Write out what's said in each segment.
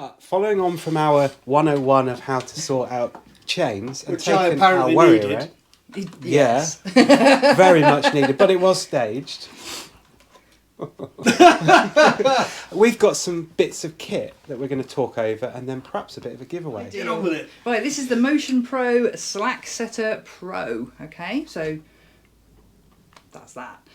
But following on from our 101 of how to sort out chains and Which I taking apparently our Warrior needed. yeah, very much needed, but it was staged. We've got some bits of kit that we're going to talk over and then perhaps a bit of a giveaway. Get on with it. Right, this is the Motion Pro Slack Setter Pro. Okay, so that's that.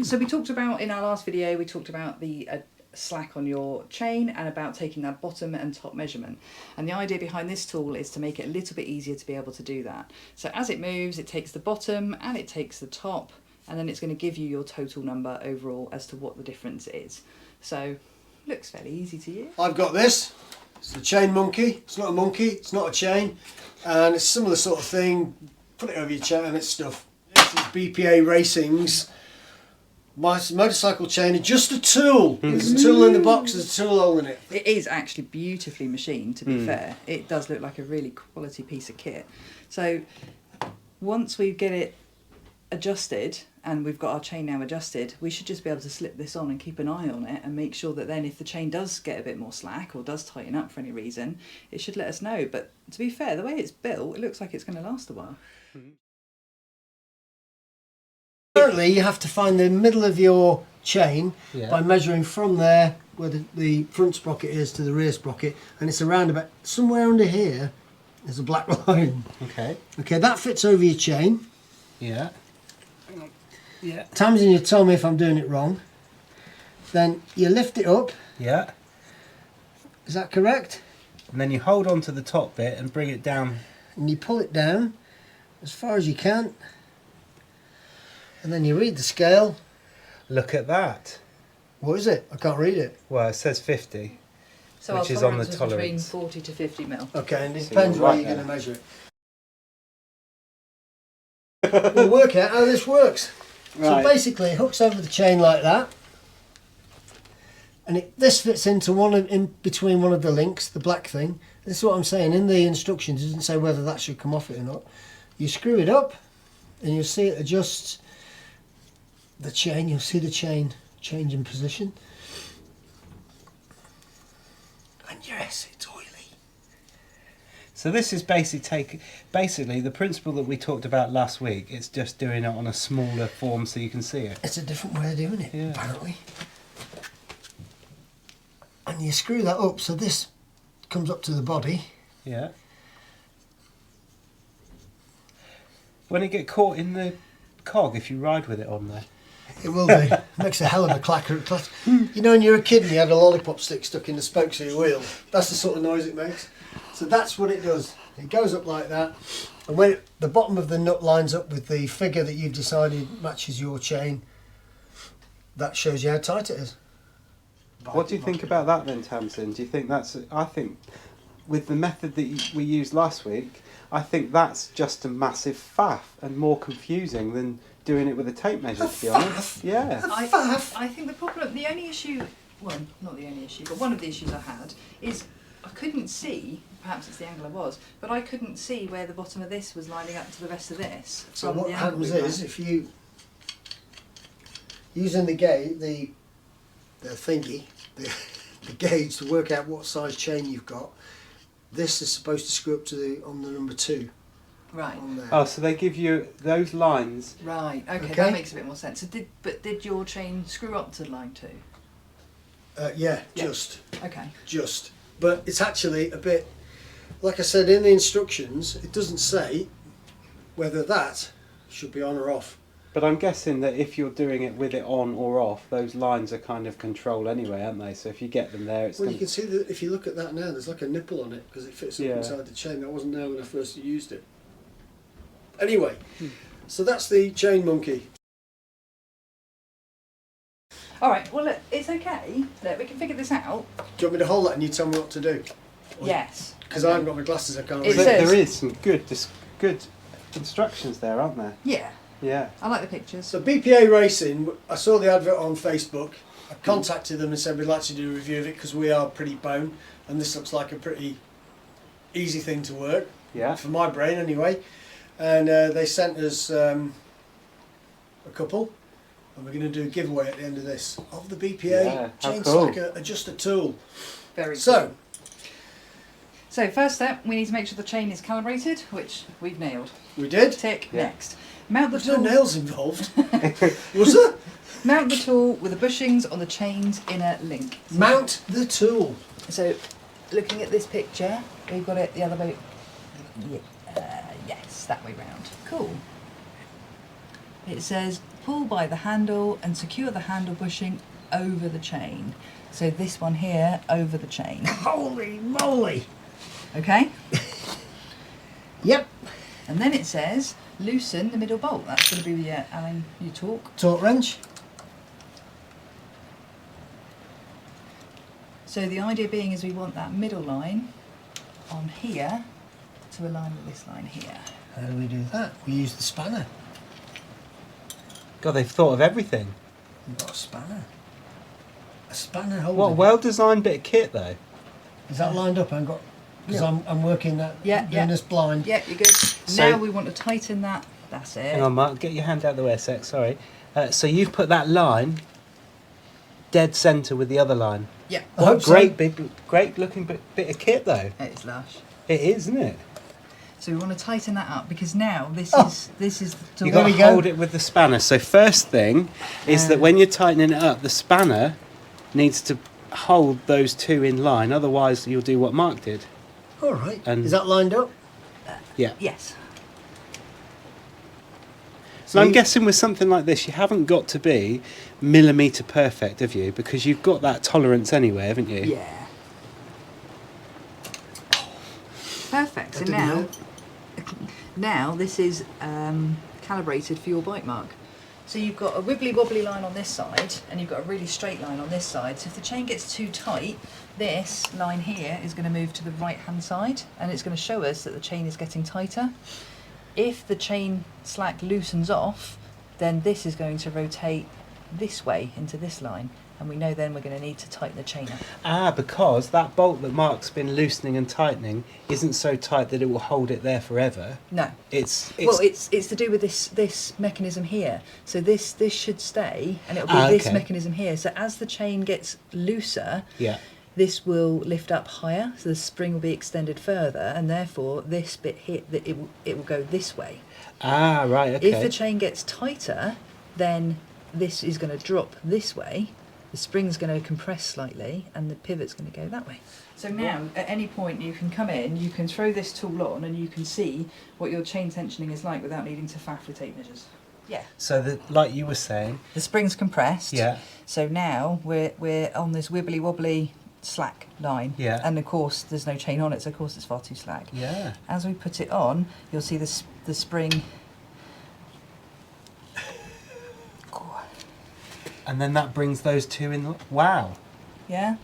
So we talked about, in our last video, we talked about the slack on your chain and about taking that bottom and top measurement. And the idea behind this tool is to make it a little bit easier to be able to do that. So as it moves, it takes the bottom and it takes the top, and then it's going to give you your total number overall as to what the difference is. So looks fairly easy to use. I've got this. It's the chain monkey. It's not a monkey, it's not a chain, and it's similar sort of thing. Put it over your chain and it's stuff. This is BPA Racing's motorcycle chain, just a tool. There's a tool in the box, there's a tool hole in it. It is actually beautifully machined, to be fair. It does look like a really quality piece of kit. So once we get it adjusted and we've got our chain now adjusted, we should just be able to slip this on and keep an eye on it and make sure that then if the chain does get a bit more slack or does tighten up for any reason, it should let us know. But to be fair, the way it's built, it looks like it's going to last a while. Currently, you have to find the middle of your chain Yeah. by measuring from there where the front sprocket is to the rear sprocket, and it's around about somewhere under here. There's a black line. Okay. Okay, that fits over your chain. Yeah. Yeah. Tamsen, you tell me if I'm doing it wrong. Then you lift it up. Yeah. Is that correct? And then you hold on to the top bit and bring it down. And you pull it down as far as you can. And then you read the scale. Look at that. What is it? I can't read it. Well, it says 50. So Which our is on the tolerance is between tolerance. 40 to 50 mil. Okay, and it So depends you're where right you're going to there. measure it. We'll work out how this works. Right. So basically, it hooks over the chain like that, and this fits into in between one of the links, the black thing. This is what I'm saying. In the instructions, it doesn't say whether that should come off it or not. You screw it up, and you'll see it adjusts the chain. You'll see the chain change in position. And yes, it's oily. So this is basically the principle that we talked about last week. It's just doing it on a smaller form so you can see it. It's a different way of doing it, Yeah. apparently. And you screw that up so this comes up to the body. Yeah. When it get caught in the cog, if you ride with it on there. It will do. Makes a hell of a clacker. You know, when you're a kid and you had a lollipop stick stuck in the spokes of your wheel, that's the sort of noise it makes. So that's what it does. It goes up like that, and when the bottom of the nut lines up with the figure that you've decided matches your chain, that shows you how tight it is. What do you think about that then, Tamsen? Do you think that's... I think with the method that we used last week, I think that's just a massive faff and more confusing than doing it with a tape measure, to be honest. Yeah. I think the problem, the only issue, well, not the only issue, but one of the issues I had is I couldn't see, perhaps it's the angle I was, but I couldn't see where the bottom of this was lining up to the rest of this. So from what the angle happens we were is, at. if you using the gauge, the thingy, the gauge to work out what size chain you've got, this is supposed to screw up to on the number 2. Right. On there. Oh, so they give you those lines. Right, okay, Okay. that makes a bit more sense. So did your chain screw up to line 2? Yeah, Yeah. Okay. just. But it's actually a bit, like I said in the instructions, it doesn't say whether that should be on or off. But I'm guessing that if you're doing it with it on or off, those lines are kind of controlled anyway, aren't they? So if you get them there, it's Well, gonna... you can see that if you look at that now, there's like a nipple on it because it fits up Yeah. inside the chain. That wasn't there when I first used it. Anyway, so that's the chain monkey. All right, well, look, it's okay. Look, we can figure this out. Do you want me to hold that and you tell me what to do? Yes. Because I haven't got my glasses, I can't It read. But says- there is some good instructions there, aren't there? Yeah, Yeah. I like the pictures. So BPA Racing, I saw the advert on Facebook. I contacted them and said we'd like to do a review of it because we are pretty bone and this looks like a pretty easy thing to work, Yeah. for my brain anyway. And they sent us a couple, and we're going to do a giveaway at the end of this of the BPA Yeah, how chain cool. slacker adjuster tool. Very So, So first step, we need to make sure the chain is calibrated, which we've nailed. We did? Tick. Yeah. Next. Mount the There's no tool. nails involved. Was there? Mount the tool with the bushings on the chain's inner link. Mount the tool. So, looking at this picture, we've got it the other way. Yes, that way round. Cool. It says pull by the handle and secure the handle bushing over the chain. So this one here over the chain. Holy moly. Okay? Yep. And then it says loosen the middle bolt. That's going to be the Alan, you talk. Torque wrench. So the idea being is we want that middle line on here to align with this line here. How do we do that? We use the spanner. God, they've thought of everything. We've got a spanner. A spanner holder. What a well-designed bit of kit, though. Is that lined up? I've got... Because I'm working that, Yeah, doing this blind. Yeah, you're good. So- Now we want to tighten that. That's it. Hang on, Mark. Get your hand out of the way a sec. Sorry. So you've put that line dead centre with the other line. Yeah. I hope so. Great looking bit of kit, though. It's lush. It is, isn't it? So we want to tighten that up because now this Oh. is the You tool. got to we go. hold it with the spanner. So first thing is that when you're tightening it up, the spanner needs to hold those two in line. Otherwise, you'll do what Mark did. All right. And- Is that lined up? Yeah. Yes. So I'm you- guessing with something like this, you haven't got to be millimetre perfect, have you? Because you've got that tolerance anyway, haven't you? Yeah. Perfect. That So didn't now, hurt. now this is calibrated for your bike mark. So you've got a wibbly wobbly line on this side and you've got a really straight line on this side. So if the chain gets too tight, this line here is going to move to the right hand side and it's going to show us that the chain is getting tighter. If the chain slack loosens off, then this is going to rotate this way into this line. And we know then we're going to need to tighten the chain up. Ah, because that bolt that Mark's been loosening and tightening isn't so tight that it will hold it there forever. No. It's It's to do with this mechanism here. So this should stay, and it'll be this okay. mechanism here. So as the chain gets looser, yeah. this will lift up higher. So the spring will be extended further, and therefore this bit here, it will go this way. Ah, right. Okay. If the chain gets tighter, then this is going to drop this way. The spring's going to compress slightly, and the pivot's going to go that way. So now, at any point, you can come in, you can throw this tool on, and you can see what your chain tensioning is like without needing to faff with tape measures. Yeah. So like you were saying. The spring's compressed. Yeah. So now we're on this wibbly wobbly slack line. Yeah. And of course, there's no chain on it, so of course it's far too slack. Yeah. As we put it on, you'll see the spring. And then that brings those two in. Wow. Yeah.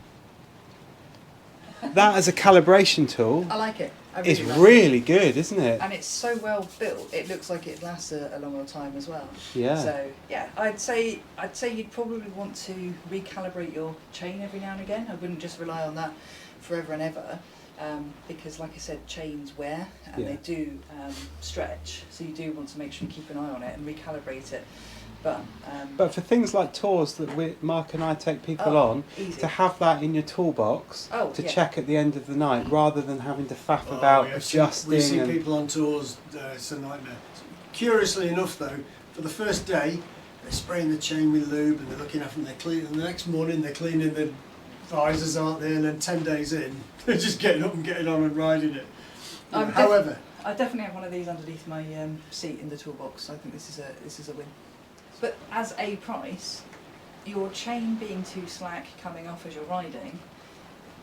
That as a calibration tool I like it. I is like it. really good, isn't it? And it's so well built, it looks like it lasts a long time as well. Yeah. So yeah, I'd say you'd probably want to recalibrate your chain every now and again. I wouldn't just rely on that forever and ever, because like I said, chains wear and Yeah. they do stretch. So you do want to make sure you keep an eye on it and recalibrate it. But for things like tours that Mark and I take people on, easy. to have that in your toolbox to Yeah. check at the end of the night, rather than having to faff about adjusting. We see and people on tours, it's a nightmare. Curiously enough though, for the first day, they're spraying the chain with lube and they're looking after them, they're cleaning, and the next morning they're cleaning the visors, aren't they? And then 10 days in, they're just getting up and getting on and riding it. However, I definitely have one of these underneath my seat in the toolbox. I think this is a win. But as a price, your chain being too slack coming off as you're riding,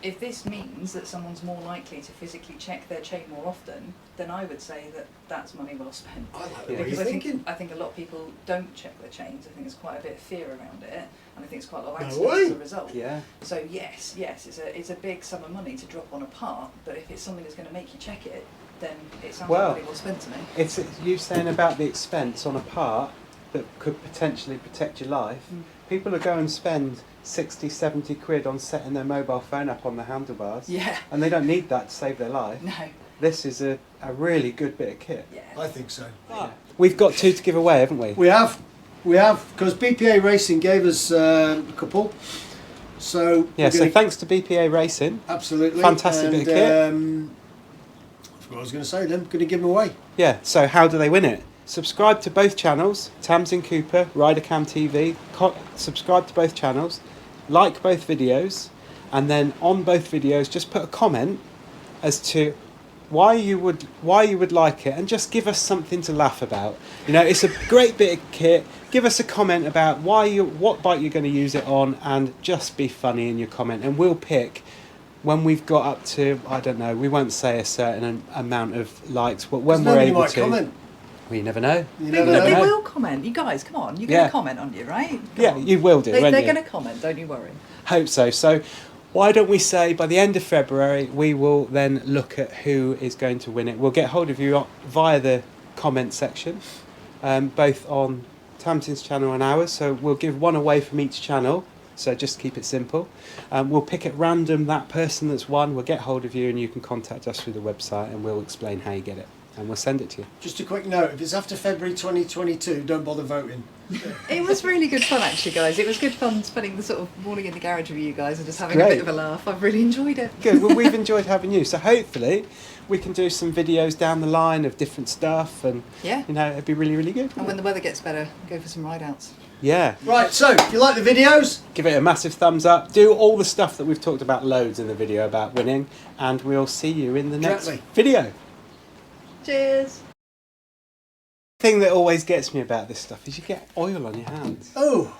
if this means that someone's more likely to physically check their chain more often, then I would say that that's money well spent. I like Yeah. what Because you're thinking. I think a lot of people don't check their chains. I think there's quite a bit of fear around it, and I think it's quite a lot of No accidents way. as a result. yeah. So yes, it's a big sum of money to drop on a part, but if it's something that's going to make you check it, then it sounds Well, like money well spent to me. It's you saying about the expense on a part that could potentially protect your life. Mm. People are going and spend 60, 70 quid on setting their mobile phone up on the handlebars. Yeah. And they don't need that to save their life. No. This is a really good bit of kit. Yeah. I think so. Yeah. We've got two to give away, haven't we? We have, because BPA Racing gave us a couple. So Yeah, we're so gonna- thanks to BPA Racing. absolutely Fantastic bit of kit. what I was going to say then. Going to give them away. Yeah, so how do they win it? Subscribe to both channels, Tamsen Cooper, Ridercam TV. Subscribe to both channels, like both videos, and then on both videos just put a comment as to why you would like it, and just give us something to laugh about. You know, it's a great bit of kit. Give us a comment about what bike you're going to use it on, and just be funny in your comment, and we'll pick when we've got up to, I don't know, we won't say a certain amount of likes, but when we're able might to. Comment. Well, you never know. They will comment. You guys, come on. You're going to comment on you, right? Come on. You will do, won't They're you? going to comment, don't you worry. Hope so. So why don't we say by the end of February we will then look at who is going to win it. We'll get hold of you via the comment section, both on Tamsen's channel and ours. So we'll give one away from each channel. So just keep it simple. We'll pick at random that person that's won. We'll get hold of you, and you can contact us through the website, and we'll explain how you get it, and we'll send it to you. Just a quick note, if it's after February 2022, don't bother voting. It was really good fun, actually, guys. It was good fun spending the sort of morning in the garage with you guys and just having a Great. bit of a laugh. I've really enjoyed it. Good. Well, we've enjoyed having you. So hopefully we can do some videos down the line of different stuff, and Yeah. you know, it'd be really, really good. And when the weather gets better, go for some ride-outs. Yeah. Right, so if you like the videos, Give it a massive thumbs up. Do all the stuff that we've talked about loads in the video about winning, and we'll see you in the next Directly. video. Cheers. The thing that always gets me about this stuff is you get oil on your hands. oh,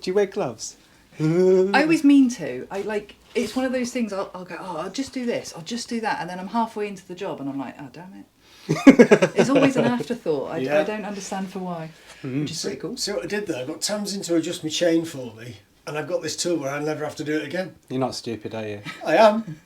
Do you wear gloves? I always mean to. It's one of those things, I'll go, I'll just do this, I'll just do that, and then I'm halfway into the job and I'm like, oh, damn it. It's always an afterthought. I don't understand for why, which is pretty cool. see what I did there? I got Tamsen to adjust my chain for me, and I've got this tool where I never have to do it again. You're not stupid, are you? I am.